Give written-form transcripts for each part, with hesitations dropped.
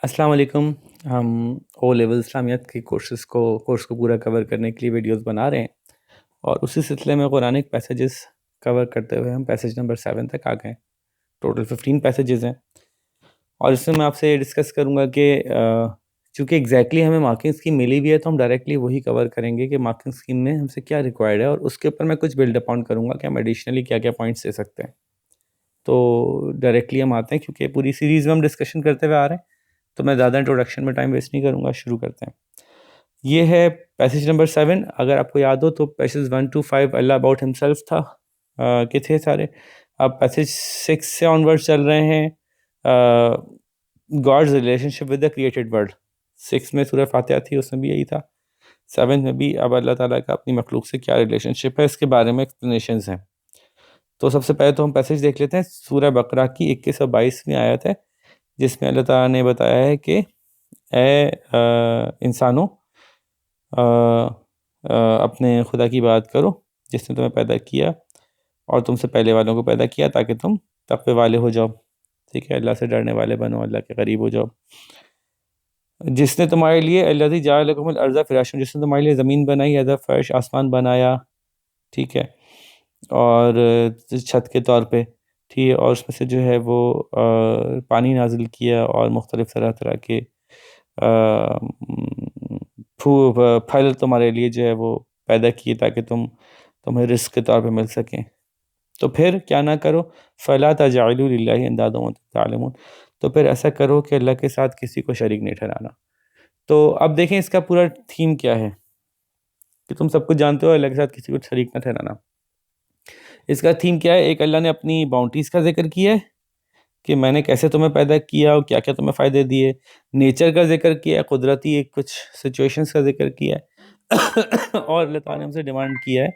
अस्सलाम वालेकुम। हम ओ लेवल इस्लामियत के कोर्स को पूरा कवर करने के लिए वीडियोस बना रहे हैं और उसी सिलसिले में कुरानिक पैसेजेस कवर करते हुए हम पैसेज नंबर 7 तक आ गए। टोटल 15 पैसेजेस हैं और इसमें मैं आपसे डिस्कस करूंगा कि चूँकि एग्जैक्टली हमें मार्किंग स्कीम मिली भी है तो हम डायरेक्टली वही कवर करेंगे कि मार्किंग स्कीम में हमसे क्या रिक्वायर्ड है और उसके ऊपर मैं कुछ बिल्ड अपॉन करूँगा कि हम एडिशनली क्या क्या पॉइंट्स दे सकते हैं। तो डायरेक्टली हम आते हैं क्योंकि पूरी सीरीज़ में हम डिस्कशन करते हुए आ रहे हैं, तो मैं ज़्यादा इंट्रोडक्शन में टाइम वेस्ट नहीं करूँगा, शुरू करते हैं। ये है पैसेज नंबर 7। अगर आपको याद हो तो passage 1 to 5 Allah about himself था कि थे सारे। अब पैसेज 6 से ऑनवर्ड चल रहे हैं God's relationship with the created world. 6 में सूरह फातिहा थी, उसमें भी यही था। 7 में भी अब अल्लाह ताला का अपनी मखलूक से क्या रिलेशनशिप है इसके बारे में एक्सप्लेनेशंस हैं। तो सबसे पहले तो हम पैसेज देख लेते हैं। सूरह बकरा की 21 और 22वीं आयत है, जिसमें अल्लाह ताला ने बताया है कि इंसानों अपने खुदा की बात करो जिसने तुम्हें पैदा किया और तुमसे पहले वालों को पैदा किया ताकि तुम तक़वे वाले हो जाओ। ठीक है, अल्लाह से डरने वाले बनो, अल्लाह के करीब हो जाओ। जिसने तुम्हारे लिए अल्लज़ी जअल लकुमुल अर्ज़ फ़िराशन, जिसने तुम्हारे लिए ज़मीन बनाई, एज़ अ फ़र्श, आसमान बनाया। ठीक है, और छत के तौर पे, ठीक है, और उसमें से जो है वो पानी नाजिल किया और मुख्तलिफ़ तरह तरह के फल तुम्हारे लिए जो है वो पैदा किए ताकि तुम्हें रिस्क के तौर पे मिल सकें। तो फिर क्या ना करो, फ़ला तजअलू लिल्लाहि अंदादा व अंतुम तालमून, तो फिर ऐसा करो कि अल्लाह के साथ किसी को शरीक नहीं ठहराना। तो अब देखें इसका पूरा थीम क्या है कि तुम सब कुछ जानते हो, अल्लाह के साथ किसी को शरीक ना ठहराना। इसका थीम क्या है? एक, अल्लाह ने अपनी बाउंटीज़ का जिक्र किया है कि मैंने कैसे तुम्हें पैदा किया और क्या क्या तुम्हें फ़ायदे दिए। नेचर का जिक्र किया है, कुदरती एक कुछ सिचुएशंस का जिक्र किया है और अल्लाह ताला ने हमसे डिमांड किया है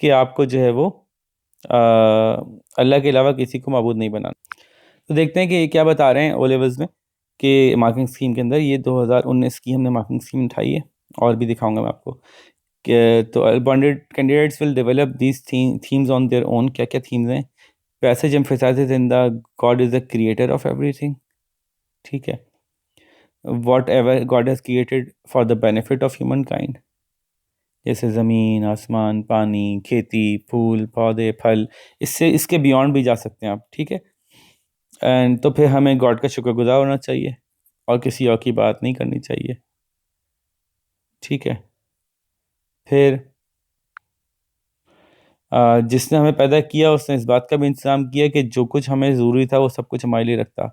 कि आपको जो है वो अल्लाह के अलावा किसी को माबूद नहीं बनाना। तो देखते हैं कि ये क्या बता रहे हैं ओ लेवल्स में कि मार्किंग स्कीम के अंदर ये 2019 की हमने मार्किंग स्कीम उठाई है और भी दिखाऊंगा मैं आपको कि तो bonded candidates will develop these themes on their own. क्या क्या थीम्स हैं? Passage emphasises in the God is the creator of everything. ठीक है, what ever God has created for the benefit of human kind, जैसे ज़मीन, आसमान, पानी, खेती, फूल, पौधे, फल, इससे इसके बियॉन्ड भी जा सकते हैं आप। ठीक है, एंड तो फिर हमें गॉड का शुक्रगुज़ार होना चाहिए और किसी और की बात नहीं करनी चाहिए। ठीक है, फिर जिसने हमें पैदा किया उसने इस बात का भी इंतज़ाम किया कि जो कुछ हमें ज़रूरी था वो सब कुछ हमारे लिए रखता।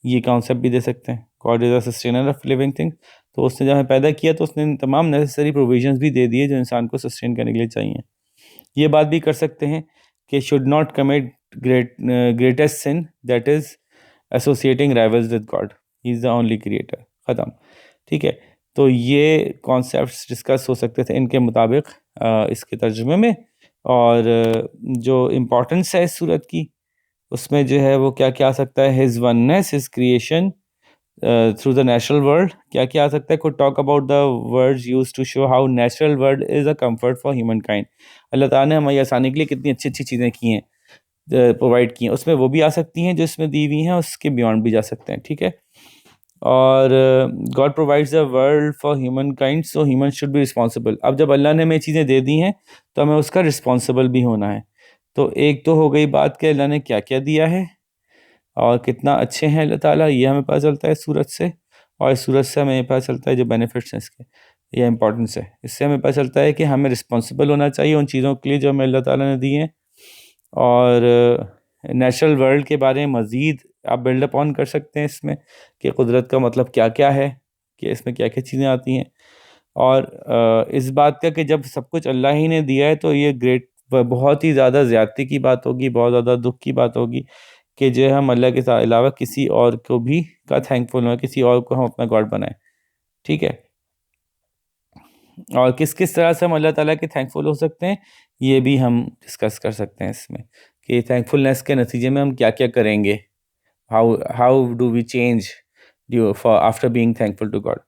ये कॉन्सेप्ट भी दे सकते हैं, God is a sustainer of living thing. तो उसने जब हमें पैदा किया तो उसने तमाम नेसेसरी प्रोविजंस भी दे दिए जो इंसान को सस्टेन करने के लिए चाहिए। ये बात भी कर सकते हैं कि should not commit greatest sin that is associating rivals with God, he is the only creator. ख़त्म। ठीक है, तो ये कॉन्सेप्ट्स डिस्कस हो सकते थे इनके मुताबिक इसके तर्जुमे में। और जो इम्पोर्टेंस है इस सूरत की, उसमें जो है वो क्या क्या आ सकता है? His oneness, his creation through the natural world. क्या क्या आ सकता है? Could talk about the words used to show how natural world is a comfort for humankind. Allah ताला ने हमारी आसानी के लिए कितनी अच्छी अच्छी चीज़ें की हैं, प्रोवाइड की हैं, उसमें वो भी आ सकती हैं जो इसमें दी हुई हैं, उसके बियॉन्ड भी जा सकते हैं। ठीक है, और God provides the world for human kind so human should be responsible. अब जब अल्लाह ने हमें चीज़ें दे दी हैं तो हमें उसका रिस्पॉन्सिबल भी होना है। तो एक तो हो गई बात कि अल्लाह ने क्या क्या दिया है और कितना अच्छे हैं अल्लाह ताला, ये हमें पता चलता है सूरत से। और इस सूरत से हमें पता चलता है जो बेनिफिट्स हैं इसके, ये इंपॉर्टेंस है। इससे हमें पता चलता है कि हमें रिस्पॉन्सिबल होना चाहिए उन चीज़ों के लिए जो हमें अल्लाह ताला ने दी हैं। और नेचुरल वर्ल्ड के बारे में मज़ीद आप बिल्डअप ऑन कर सकते हैं इसमें कि कुदरत का मतलब क्या क्या है, कि इसमें क्या क्या चीज़ें आती हैं। और इस बात का कि जब सब कुछ अल्लाह ही ने दिया है तो ये ग्रेट बहुत ही ज़्यादा ज़्यादती की बात होगी, बहुत ज़्यादा दुख की बात होगी कि जो है हम अल्लाह के अलावा किसी और को भी का थैंकफुल हो, किसी और को हम अपना गॉड बनाएं। ठीक है, और किस किस तरह से हम अल्लाह ताला के थैंकफुल हो सकते हैं ये भी हम डिस्कस कर सकते हैं इसमें कि थैंकफुलनेस के नतीजे में हम क्या क्या करेंगे, how how do we change due for after being thankful to God.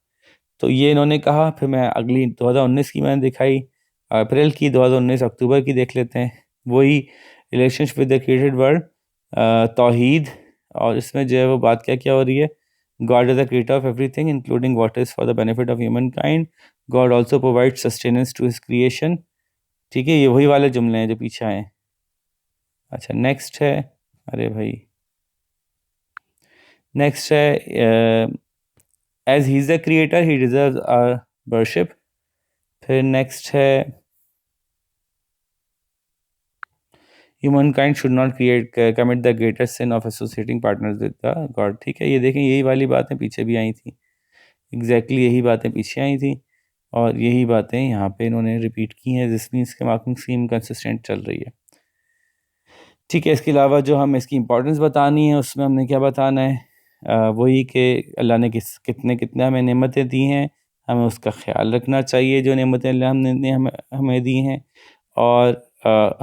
तो ये इन्होंने कहा। फिर मैं अगली 2019 की मैंने दिखाई, अप्रैल की, 2019 अक्टूबर की देख लेते हैं। वही relationship with the created world, तौहीद। और इसमें जो है वो बात क्या क्या हो रही है God is the creator of everything, including what is for the benefit of humankind. God also provides sustenance to his creation. ठीक है, ये वही वाले जुमले हैं जो पीछे आए हैं. अच्छा, नेक्स्ट है, अरे भाई, नेक्स्ट है as he is the creator he deserves our worship. फिर नेक्स्ट है humankind should not commit the greatest sin of associating partners with the God. ठीक है, ये देखें, यही वाली बातें पीछे भी आई थी, एग्जैक्टली यही बातें पीछे आई थी और यही बातें यहाँ पे इन्होंने रिपीट की हैं, जिसमें इसके मार्किंग स्कीम कंसिस्टेंट चल रही है. ठीक है, इसके अलावा जो हम इसकी इंपॉर्टेंस बतानी है उसमें हमने क्या बताना है, वही कि अल्लाह ने कितने कितने हमें नेमतें दी हैं, हमें उसका ख्याल रखना चाहिए जो नेमतें अल्लाह ने हमें दी हैं, और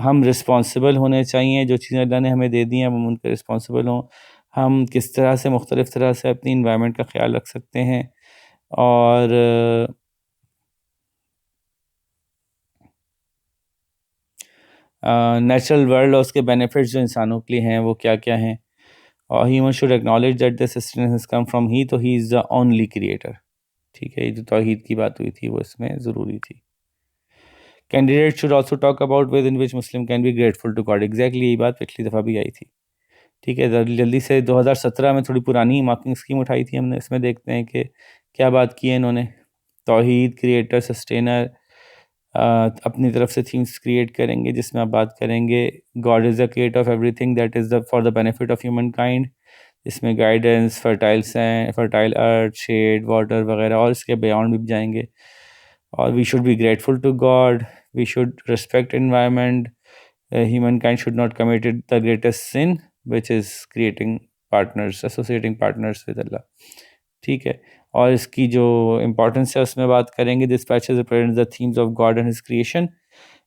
हम रिस्पॉन्सिबल होने चाहिए, जो चीज़ें अल्लाह ने हमें दे दी हैं हम उन पर रिस्पॉन्सिबल हों. हम किस तरह से मुख्तलिफ़ तरह से अपनी इन्वायरमेंट का ख्याल रख सकते हैं, और नेचुरल वर्ल्ड और उसके बेनिफिट्स जो इंसानों के लिए हैं वो क्या क्या हैं. और human should acknowledge that the sustenance has come from he, तो he is the only creator. ठीक है, ये जो तौहीद की बात हुई थी वो इसमें ज़रूरी थी. Candidate should also talk about ways in which Muslim can be grateful to God. Exactly यही बात पिछली दफ़ा भी आई थी. ठीक है, जल्दी से 2017 में थोड़ी पुरानी मार्किंग स्कीम उठाई थी हमने, इसमें देखते हैं कि क्या बात की है इन्होंने. तौहीद, क्रिएटर, सस्टेनर, अपनी तरफ से थीम्स क्रिएट करेंगे जिसमें आप बात करेंगे God is the creator of everything that is the for the benefit of humankind. इसमें guidance, fertile earth, shade, water वगैरह और इसके बियॉन्ड भी जाएंगे. और we should be grateful to God, we should respect environment, humankind should not committed the greatest sin which is creating partners, associating partners with Allah. ठीक है, और इसकी जो इम्पोर्टेंस है उसमें बात करेंगे. This passage represents the themes of God and his creation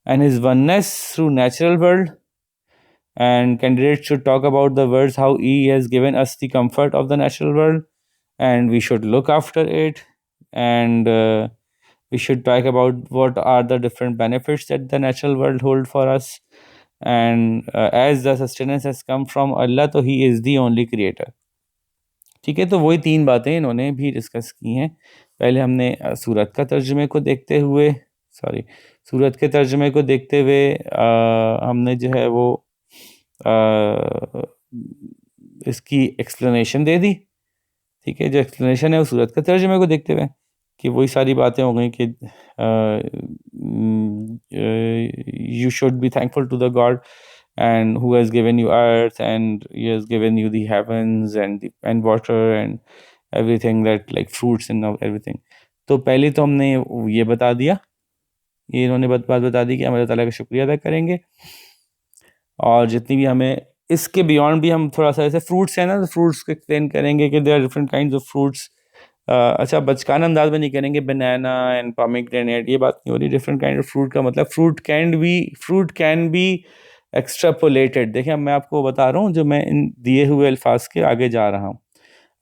and his oneness through natural world. And candidates should talk about the words how he has given us the comfort of the natural world and we should look after it, and we should talk about what are the different benefits that the natural world hold for us, and as the sustenance has come from Allah, so he is the only creator. ठीक है, तो वही तीन बातें इन्होंने भी discuss की हैं. पहले हमने सूरत का तर्जुमे को देखते हुए सूरत के तर्जुमे को देखते हुए हमने जो है वो इसकी एक्सप्लेनेशन दे दी. ठीक है, जो एक्सप्लेनेशन है वो सूरत के तर्जुमे को देखते हुए कि वही सारी बातें हो गई कि you should be thankful to the God and who has given you earth and he has given you the heavens and water and everything that like fruits and everything. तो पहले तो हमने ये बता दिया, ये इन्होंने बात बता दी कि हम अल्लाह ताला का शुक्रिया अदा करेंगे, और जितनी भी हमें इसके बियॉन्ड भी हम थोड़ा सा, जैसे फ्रूट्स है ना, तो फ्रूट्स को एक्सप्लेन करेंगे कि there are different kinds of fruits. अच्छा, बचकाना अंदाज में नहीं करेंगे बनाना एंड पोमेग्रेनेट, ये बात नहीं हो रही. डिफरेंट काइंड ऑफ फ्रूट का मतलब फ्रूट कैन बी एक्स्ट्रापोलेटेड. देखिए, मैं आपको बता रहा हूँ जो मैं इन दिए हुए अल्फाज के आगे जा रहा हूँ.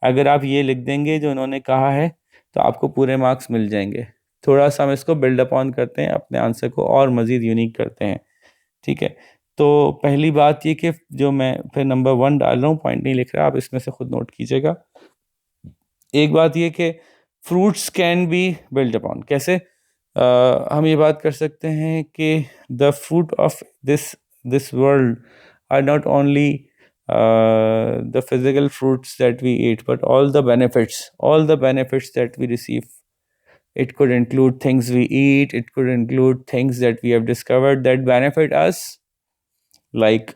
अगर आप ये लिख देंगे जो इन्होंने कहा है तो आपको पूरे मार्क्स मिल जाएंगे. थोड़ा सा हम इसको बिल्डअप ऑन करते हैं, अपने आंसर को और मज़ीद यूनिक करते हैं. ठीक है, तो पहली बात ये कि जो मैं फिर नंबर 1 डाल रहा हूँ, पॉइंट नहीं लिख रहा, आप इसमें से खुद नोट कीजिएगा. एक बात ये कि fruits can be build upon. कैसे हम ये बात कर सकते हैं कि the fruit of this world are not only the physical fruits that we eat, but all the benefits that we receive. It could include things we eat, it could include things that we have discovered that benefit us, like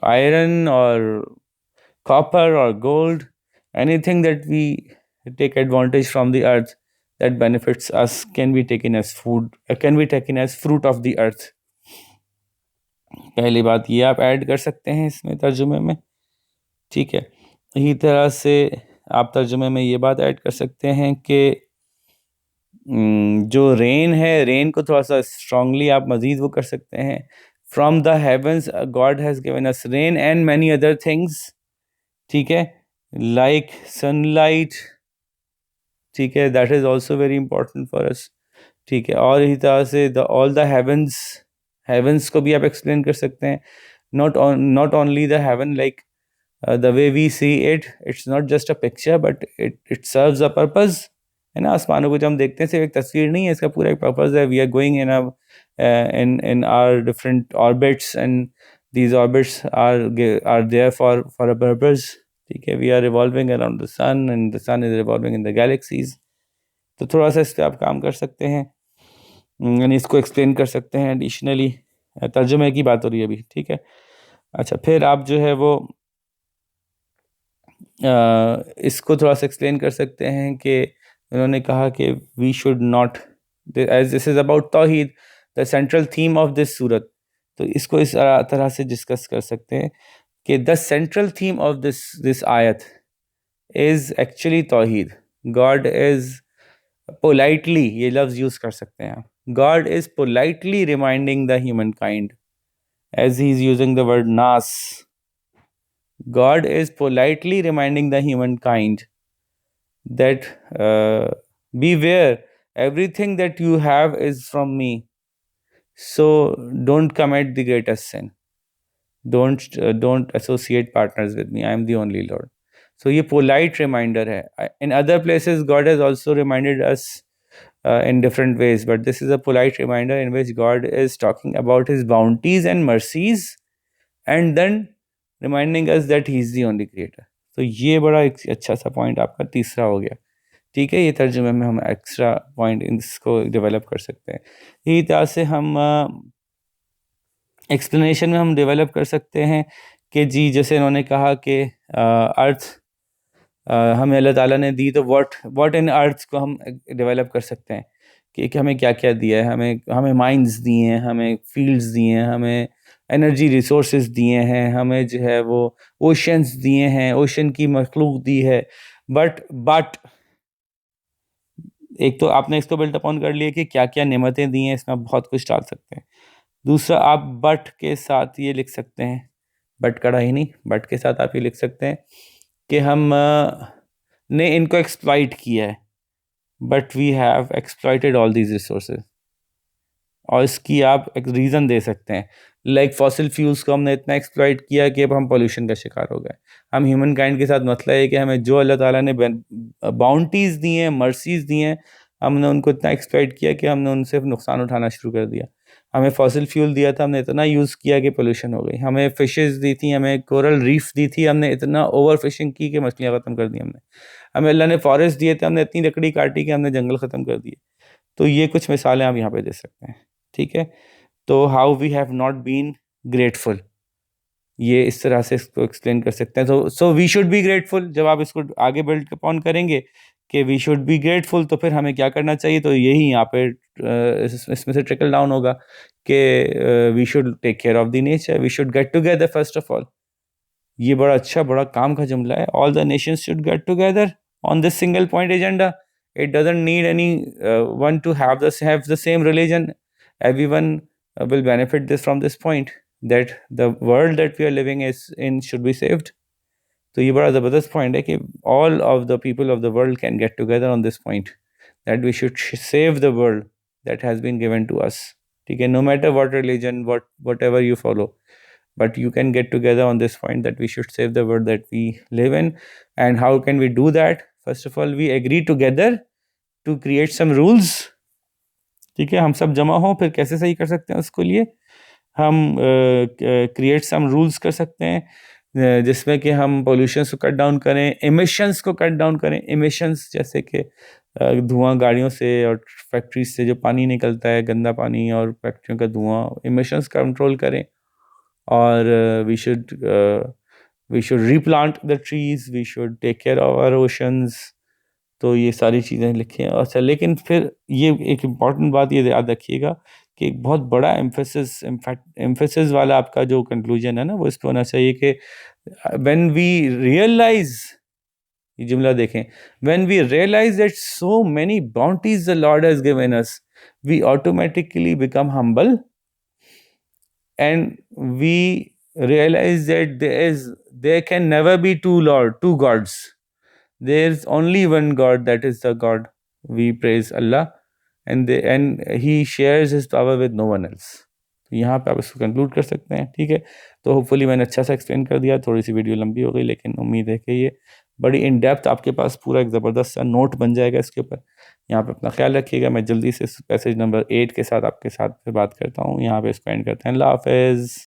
iron or copper or gold. Anything that we take advantage from the earth that benefits us can be taken as food, can be taken as fruit of the earth. पहली बात ये आप add कर सकते हैं इसमें तर्जुमे में. ठीक है, इसी तरह से आप तर्जुमे में ये बात ऐड कर सकते हैं कि जो रेन है, रेन को थोड़ा सा स्ट्रांगली आप मज़ीद वो कर सकते हैं. From the heavens God has given us rain and many other things. ठीक है, लाइक सनलाइट. ठीक है, that is also very important for us. ठीक है, और इसी तरह से ऑल द हेवंस को भी आप एक्सप्लेन कर सकते हैं. Not only the haven, like the way we see it, it's not just a picture, but it serves a purpose. है ना, आसमानों को जब हम देखते हैं सिर्फ एक तस्वीर नहीं है, इसका पूरा एक पर्पस है. We are going in in our different orbits, and these orbits are there for a purpose. ठीक है, we are revolving around the sun, and the sun is revolving in the galaxies. तो थोड़ा सा इस पर आप काम कर सकते हैं, यानी इसको एक्सप्लेन कर सकते हैं. एडिशनली तर्जुमे की बात हो रही है अभी. ठीक है, अच्छा, फिर आप जो है वो इसको थोड़ा सा एक्सप्लेन कर सकते हैं कि उन्होंने कहा कि we should not, as this is about तौहीद, the central theme of this सूरत. तो इसको इस तरह से डिस्कस कर सकते हैं कि the central theme of this आयत इज़ एक्चुअली तौहीद. गॉड इज़ पोलाइटली, ये लफ्ज़ यूज़ कर सकते हैं आप, God is politely reminding the humankind, as he is using the word nas. God is politely reminding the humankind that beware, everything that you have is from me, so don't commit the greatest sin, don't associate partners with me, I am the only Lord. So ये polite reminder है. In other places God has also reminded us in different ways, but this is a polite reminder in which God is talking about his bounties and mercies and then reminding us that he is the only creator. तो ये बड़ा एक अच्छा सा point आपका तीसरा हो गया. ठीक है, ये तर्जुमे में हम एक्स्ट्रा पॉइंट इसको डेवलप कर सकते हैं. इसी तरह से हम एक्सप्लेनेशन में हम डेवलप कर सकते हैं कि जी, जैसे इन्होंने कहा कि अर्थ हमें अल्लाह ताला ने दी, तो व्हाट इन अर्थ को हम डेवलप कर सकते हैं कि हमें क्या क्या दिया है. हमें माइंस दिए हैं, हमें फील्ड्स दिए हैं, हमें एनर्जी रिसोर्सेज दिए हैं, हमें जो है वो ओशंस दिए हैं, ओशन की मखलूक दी है. बट एक तो आपने इसको बिल्ट अपॉन कर लिया कि क्या क्या नेमतें दी हैं, इसमें आप बहुत कुछ डाल सकते हैं. दूसरा, आप बट के साथ ये लिख सकते हैं, बट कड़ा ही नहीं, बट के साथ आप ये लिख सकते हैं कि हम ने इनको एक्सप्लॉइट किया है, but we have exploited all these resources. और इसकी आप एक रीज़न दे सकते हैं, लाइक फॉसिल फ्यूल्स को हमने इतना एक्सप्लॉइट किया कि अब हम पोल्यूशन का शिकार हो गए. हम ह्यूमन काइंड के साथ मसला है कि हमें जो अल्लाह ताला ने बाउंटीज़ दी हैं, मर्सीज़ दी हैं, हमने उनको इतना एक्सप्लॉइट किया कि हमने उनसे नुकसान उठाना शुरू कर दिया. हमें फॉसिल फ्यूल दिया था, हमने इतना यूज़ किया कि पोल्यूशन हो गई. हमें फ़िशेज़ दी थी, हमें कोरल रीफ दी थी, हमने इतना ओवर फिशिंग की कि मछलियाँ ख़त्म कर दी हमने. हमें अल्लाह ने फॉरेस्ट दिए थे, हमने इतनी लकड़ी काटी कि हमने जंगल ख़त्म कर दिए. तो ये कुछ मिसालें आप यहाँ पे दे सकते हैं. ठीक है, तो how we have not been grateful, ये इस तरह से इसको एक्सप्लेन कर सकते हैं. तो so we should be grateful. जब आप इसको आगे बिल्ड अपॉन करेंगे कि वी शुड बी ग्रेटफुल, तो फिर हमें क्या करना चाहिए, तो यही यहाँ पे इसमें से ट्रिकल डाउन होगा कि we should take care of the nature, we should get together first of all. ये बड़ा अच्छा, बड़ा काम का जुमला है. All the nations should get together on this single point agenda. It doesn't need any one to have the same religion. Everyone will benefit from this point, that the world that we are living in should be saved. तो ये बड़ा ज़बरदस्त point है कि all of the people of the world can get together on this point, that we should save the world that has been given to us. ठीक है, no matter what religion, whatever you follow, but you can get together on this point that we should save the world that we live in. And how can we do that? First of all, we agree together to create some rules. ठीक है, हम सब जमा हों, फिर कैसे सही कर सकते हैं उसको लिए हम क्रिएट सम रूल्स कर सकते हैं, जिसमें कि हम पोल्यूशन को कट डाउन करें, एमिशंस को कट डाउन करें. एमिशंस जैसे कि धुआं गाड़ियों से और फैक्ट्रीज से जो पानी निकलता है, गंदा पानी और फैक्ट्रियों का धुआं, एमिशंस कंट्रोल करें. और we should replant the trees, we should take care of our oceans. तो ये सारी चीज़ें लिखें. अच्छा, लेकिन फिर ये एक इम्पॉर्टेंट बात ये याद रखिएगा कि एक बहुत बड़ा एम्फेसिस वाला आपका जो कंक्लूजन है ना, वो इस पर होना चाहिए कि व्हेन वी रियलाइज, ये जुमला देखें, when we realise that so many bounties the Lord has given us, we automatically become humble, and we realize that there can never be two gods. There's only one God, that is the God we praise, Allah, and he shares his power with no one else. तो यहाँ पे आप इसको conclude कर सकते हैं। ठीक है, तो होपफुली मैंने अच्छा सा एक्सप्लेन कर दिया। थोड़ी सी वीडियो लंबी हो गई, लेकिन उम्मीद है कि ये बड़ी इन डेप्थ आपके पास पूरा एक ज़बरदस्त सा नोट बन जाएगा इसके ऊपर। यहाँ पे अपना ख्याल रखिएगा। मैं जल्दी से पैसेज नंबर 8 के साथ आपके साथ फिर बात करता हूँ। यहाँ पे इसको एंड करते हैं। अल्लाह हाफ़िज़।